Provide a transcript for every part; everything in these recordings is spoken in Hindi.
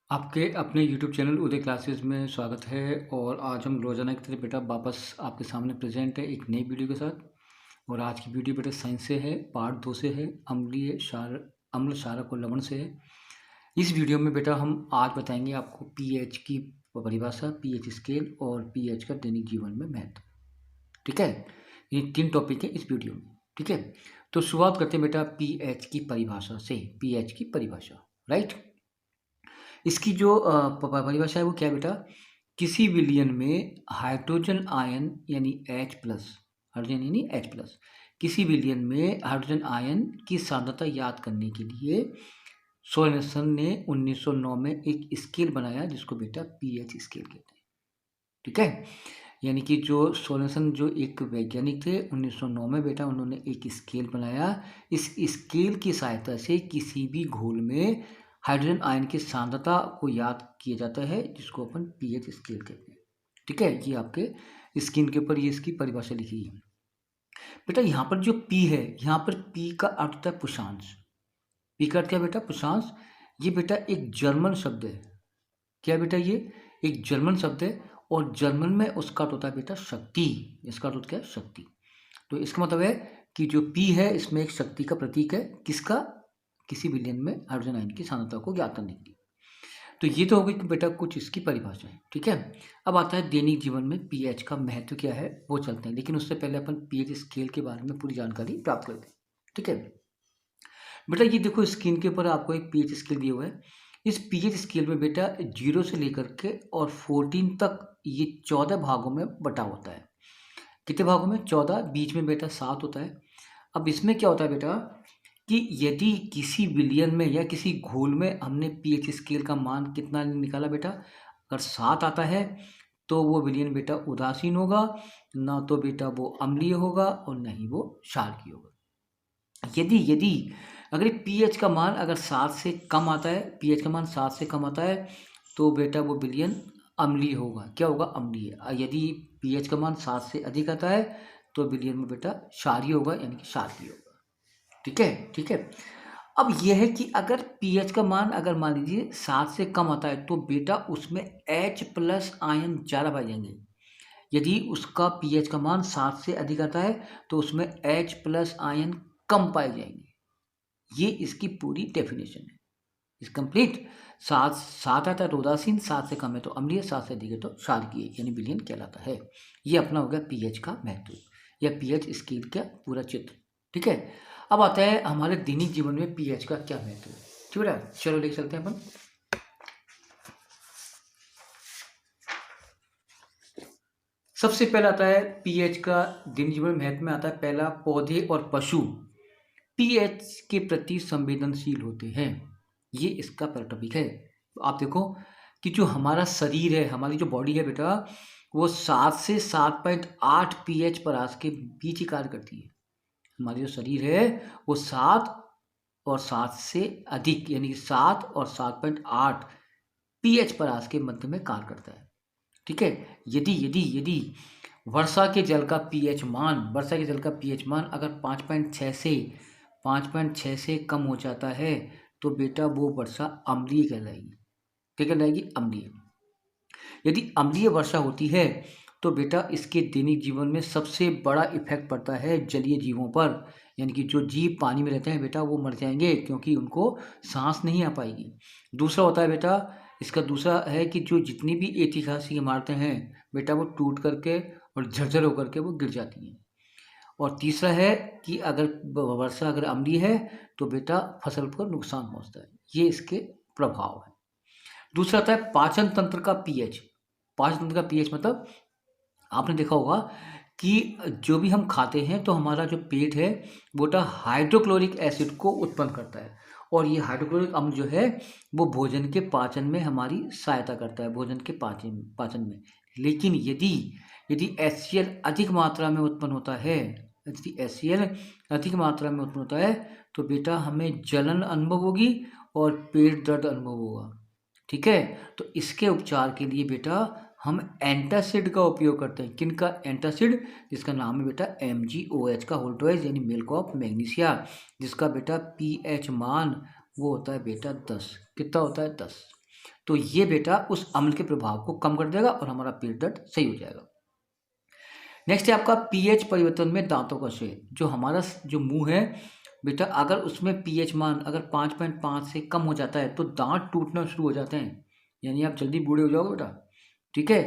आपके अपने यूट्यूब चैनल उदय क्लासेस में स्वागत है। और आज हम रोज़ाना की तरह बेटा वापस आपके सामने प्रेजेंट है एक नई वीडियो के साथ। और आज की वीडियो बेटा साइंस से है, पार्ट 2 से है, अम्ल क्षारक और लवण से है। इस वीडियो में बेटा हम आज बताएंगे आपको पीएच की परिभाषा, पीएच स्केल और पीएच का दैनिक जीवन में महत्व। ठीक है, ये 3 टॉपिक है इस वीडियो में। ठीक है, तो शुरुआत करते हैं बेटा पीएच की परिभाषा से। पीएच की परिभाषा, राइट। इसकी जो परिभाषा है वो क्या है बेटा? किसी विलयन में हाइड्रोजन आयन यानी H+, हाइड्रोजन यानी H+, किसी विलयन में हाइड्रोजन आयन की सांद्रता याद करने के लिए सोलेनसन ने 1909 में एक स्केल बनाया जिसको बेटा पीएच स्केल कहते हैं। ठीक है, यानी कि जो सोलेनसन जो एक वैज्ञानिक थे 1909 में बेटा उन्होंने एक स्केल बनाया। इस स्केल की सहायता से किसी भी घोल में हाइड्रोजन आयन की सांद्रता को याद किया जाता है जिसको अपन पीएच स्केल कहते हैं। ठीक है, ये आपके स्क्रीन के ऊपर ये इसकी परिभाषा लिखी है बेटा। यहाँ पर जो पी है, यहाँ पर पी का अर्थ होता है पुषांश। पी का अर्थ क्या बेटा? पुषांश। ये बेटा एक जर्मन शब्द है। क्या बेटा? ये एक जर्मन शब्द है और जर्मन में उसका अर्थ होता है बेटा शक्ति। इसका अर्थ क्या है? शक्ति। तो इसका मतलब है कि जो पी है इसमें एक शक्ति का प्रतीक है। किसका? किसी विलयन में हाइड्रोजन आयन की सांद्रता को ज्ञात करने के लिए। तो ये तो हो गई बेटा कुछ इसकी परिभाषा है। ठीक है, अब आता है दैनिक जीवन में पीएच का महत्व क्या है वो चलते हैं, लेकिन उससे पहले अपन पीएच स्केल के बारे में पूरी जानकारी प्राप्त करते हैं। ठीक है बेटा, ये देखो स्क्रीन के ऊपर आपको एक पीएच स्केल दिया हुआ है। इस पीएच स्केल में बेटा 0 से लेकर के और 14 तक ये 14 भागों में बटा होता है। कितने भागों में? 14। बीच में बेटा 7 होता है। अब इसमें क्या होता है बेटा कि यदि किसी विलयन में या किसी घोल में हमने पीएच स्केल का मान कितना निकाला बेटा, अगर 7 आता है तो वो विलयन बेटा उदासीन होगा, ना तो बेटा वो अम्लीय होगा और ना ही वो क्षारकीय होगा। यदि यदि अगर पीएच का मान अगर 7 से कम आता है, पीएच का मान 7 से कम आता है तो बेटा वो विलयन अम्लीय होगा। क्या होगा? अम्लीय। यदि पीएच का मान 7 से अधिक आता है तो विलयन में बेटा क्षारीय होगा, यानी कि क्षारकीय होगा। ठीक है, ठीक है। अब यह है कि अगर पीएच का मान अगर मान लीजिए 7 से कम आता है तो बेटा उसमें H+ आयन ज़्यादा पाए जाएंगे। यदि उसका पीएच का मान 7 से अधिक आता है तो उसमें H+ आयन कम पाए जाएंगे। ये इसकी पूरी डेफिनेशन है, इस कंप्लीट। 7 आता है तो उदासीन, 7 से कम है तो अम्लीय, 7 से अधिक है तो क्षारकीय यानी विलयन कहलाता है। ये अपना हो गया पीएच का महत्व या पीएच स्केल का पूरा चित्र। ठीक है, अब आता है हमारे दैनिक जीवन में पीएच का क्या महत्व है। ठीक है, चलो लेके चलते हैं अपन। सबसे पहला आता है पीएच का दैनिक जीवन में महत्व में आता है पहला, पौधे और पशु पीएच के प्रति संवेदनशील होते हैं। ये इसका पहला टॉपिक है। तो आप देखो कि जो हमारा शरीर है, हमारी जो बॉडी है बेटा, वो 7 से 7.8 पीएच परास के बीच ही कार्य करती है। हमारी जो शरीर है वो 7 और 7 से अधिक यानी 7 और 7.8 पीएच परास के मध्य में कार्य करता है। ठीक है, यदि यदि यदि वर्षा के जल का पीएच मान अगर 5.6 से कम हो जाता है तो बेटा वो वर्षा अम्लीय कहलाएगी। क्या कहलाएगी? अम्लीय। यदि अम्लीय वर्षा होती है तो बेटा इसके दैनिक जीवन में सबसे बड़ा इफेक्ट पड़ता है जलीय जीवों पर, यानी कि जो जीव पानी में रहते हैं बेटा वो मर जाएंगे क्योंकि उनको सांस नहीं आ पाएगी। दूसरा होता है बेटा, इसका दूसरा है कि जो जितनी भी ऐतिहासिक इमारतें हैं बेटा वो टूट करके और झरझर होकर के वो गिर जाती हैं। और तीसरा है कि अगर वर्षा अगर अम्लीय है तो बेटा फसल को नुकसान पहुंचता है। ये इसके प्रभाव है। दूसरा आता है पाचन तंत्र का पीएच। पाचन तंत्र का पीएच मतलब आपने देखा होगा कि जो भी हम खाते हैं तो हमारा जो पेट है बेटा हाइड्रोक्लोरिक एसिड को उत्पन्न करता है, और ये हाइड्रोक्लोरिक अम्ल जो है वो भोजन के पाचन में हमारी सहायता करता है, भोजन के पाचन में। लेकिन यदि यदि HCl अधिक मात्रा में उत्पन्न होता है, यदि HCl अधिक मात्रा में उत्पन्न होता है तो बेटा हमें जलन अनुभव होगी और पेट दर्द अनुभव होगा। ठीक है, तो इसके उपचार के लिए बेटा हम एंटासिड का उपयोग करते हैं। किन का? एंटासिड, जिसका नाम है बेटा MgOH का होल ट्वाइस यानी मिल्क ऑफ मैग्नीशिया, जिसका बेटा पीएच मान वो होता है बेटा 10। कितना होता है? 10। तो ये बेटा उस अम्ल के प्रभाव को कम कर देगा और हमारा पेट दर्द सही हो जाएगा। नेक्स्ट है आपका पीएच परिवर्तन में दांतों का शेर। जो हमारा जो मुंह है बेटा, अगर उसमें पीएच मान अगर 5.5 से कम हो जाता है तो दांत टूटना शुरू हो जाते हैं, यानी आप जल्दी बूढ़े हो जाओगे बेटा। ठीक है,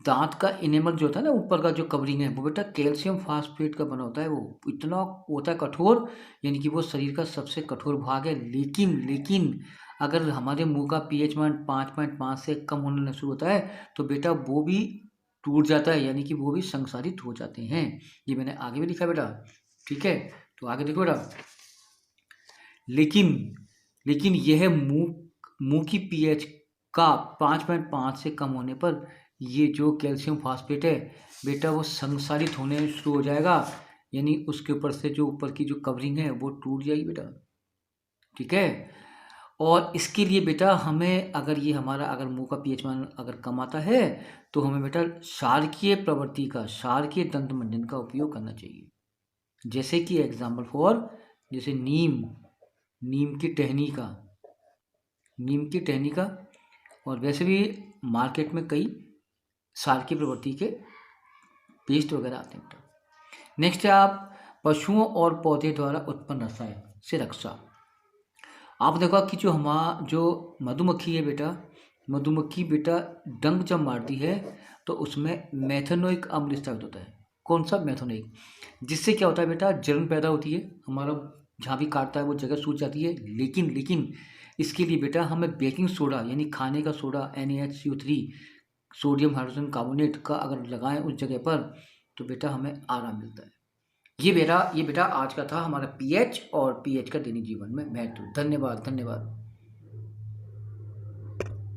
दांत का इनेमल जो होता है ना, ऊपर का जो कवरिंग है वो बेटा कैल्शियम फास्फेट का बना होता है। वो इतना होता है कठोर, यानी कि वो शरीर का सबसे कठोर भाग है। लेकिन अगर हमारे मुंह का पीएच मान 5.5 से कम होने शुरू होता है तो बेटा वो भी टूट जाता है, यानी कि वो भी संसारित हो जाते हैं। ये मैंने आगे भी लिखा बेटा। ठीक है, तो आगे देखो बेटा, लेकिन यह मुंह की पीएच का 5.5 से कम होने पर ये जो कैल्शियम फास्फेट है बेटा वो संसारित होने शुरू हो जाएगा, यानी उसके ऊपर से जो ऊपर की जो कवरिंग है वो टूट जाएगी बेटा। ठीक है, और इसके लिए बेटा हमें अगर ये हमारा अगर मुंह का पीएच मान अगर कम आता है तो हमें बेटा क्षारकीय प्रवृत्ति का, क्षारकीय दंत मंजन का उपयोग करना चाहिए। जैसे कि एग्जाम्पल फॉर, जैसे नीम की टहनी का, और वैसे भी मार्केट में कई क्षारकीय प्रवृत्ति के पेस्ट वगैरह आते हैं बेटा। नेक्स्ट है आप पशुओं और पौधे द्वारा उत्पन्न रसायन से रक्षा। आप देखो कि जो मधुमक्खी है बेटा, मधुमक्खी बेटा डंक जब मारती है तो उसमें मेथनोइक अम्ल स्टार्ट होता है। कौन सा? मेथनोइक। जिससे क्या होता है बेटा, जलन पैदा होती है, हमारा जहाँ भी काटता है वो जगह सूज जाती है। लेकिन इसके लिए बेटा हमें बेकिंग सोडा यानी खाने का soda NaHCO3 sodium hydrogen carbonate का अगर लगाएं उस जगह पर तो बेटा हमें आराम मिलता है। ये बेटा आज का था हमारा पीएच और पीएच का दैनिक जीवन में महत्व। धन्यवाद।